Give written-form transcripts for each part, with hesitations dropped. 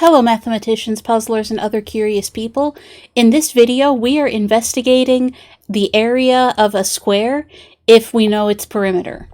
Hello mathematicians, puzzlers, and other curious people. In this video, we are investigating the area of a square if we know its perimeter.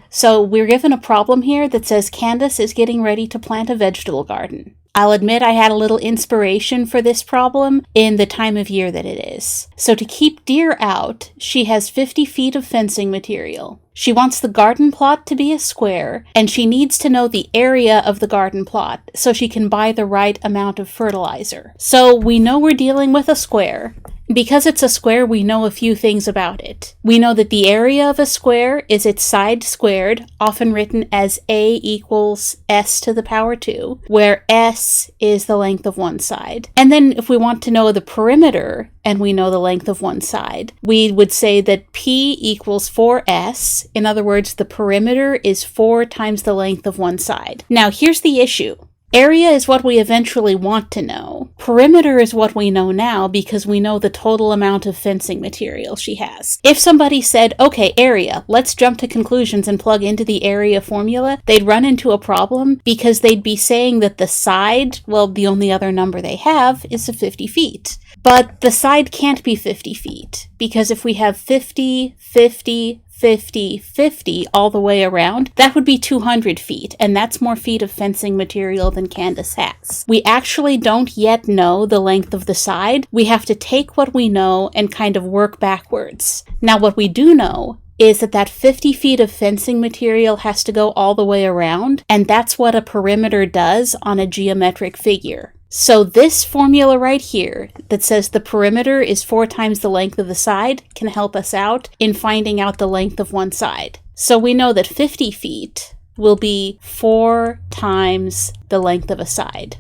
So we're given a problem here that says Candace is getting ready to plant a vegetable garden. I'll admit I had a little inspiration for this problem in the time of year that it is. So to keep deer out, she has 50 feet of fencing material. She wants the garden plot to be a square, and she needs to know the area of the garden plot so she can buy the right amount of fertilizer. So we know we're dealing with a square. Because it's a square, we know a few things about it. We know that the area of a square is its side squared, often written as A equals S to the power 2, where S is the length of one side. And then if we want to know the perimeter, and we know the length of one side, we would say that P equals 4S. In other words, the perimeter is 4 times the length of one side. Now, here's the issue. Area is what we eventually want to know. Perimeter is what we know now because we know the total amount of fencing material she has. If somebody said, okay, area, let's jump to conclusions and plug into the area formula, they'd run into a problem because they'd be saying that the side, well, the only other number they have is the 50 feet. But the side can't be 50 feet because if we have 50, 50, 50, 50 all the way around, that would be 200 feet, and that's more feet of fencing material than Candace has. We actually don't yet know the length of the side. We have to take what we know and kind of work backwards. Now, what we do know is that 50 feet of fencing material has to go all the way around, and that's what a perimeter does on a geometric figure. So this formula right here that says the perimeter is 4 times the length of the side can help us out in finding out the length of one side. So we know that 50 feet will be 4 times the length of a side.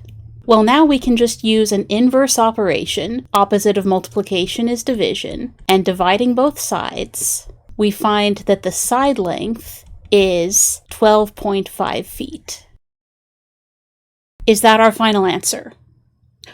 Well, now we can just use an inverse operation. Opposite of multiplication is division. And dividing both sides, we find that the side length is 12.5 feet. Is that our final answer?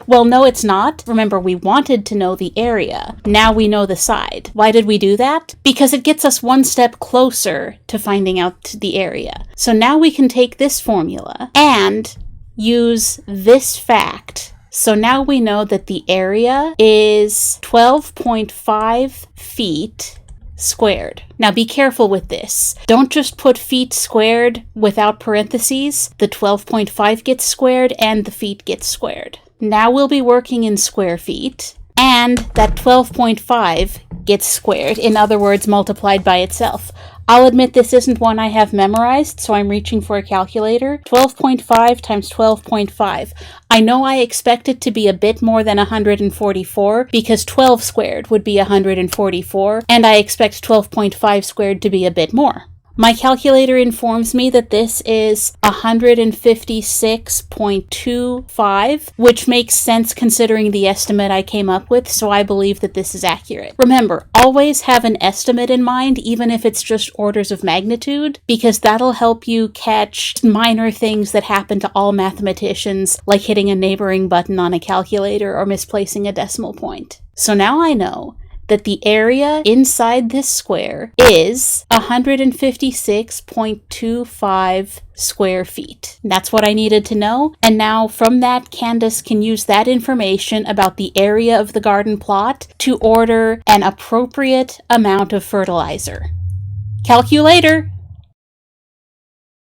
Well, no, it's not. Remember, we wanted to know the area. Now we know the side. Why did we do that? Because it gets us one step closer to finding out the area. So now we can take this formula and use this fact. So now we know that the area is 12.5 feet squared. Now be careful with this. Don't just put feet squared without parentheses. The 12.5 gets squared and the feet gets squared. Now we'll be working in square feet, and that 12.5 gets squared, in other words, multiplied by itself. I'll admit this isn't one I have memorized, so I'm reaching for a calculator. 12.5 times 12.5. I know I expect it to be a bit more than 144, because 12 squared would be 144, and I expect 12.5 squared to be a bit more. My calculator informs me that this is 156.25, which makes sense considering the estimate I came up with, so I believe that this is accurate. Remember, always have an estimate in mind, even if it's just orders of magnitude, because that'll help you catch minor things that happen to all mathematicians, like hitting a neighboring button on a calculator or misplacing a decimal point. So now I know that the area inside this square is 156.25 square feet. That's what I needed to know. And now from that, Candace can use that information about the area of the garden plot to order an appropriate amount of fertilizer. Calculator!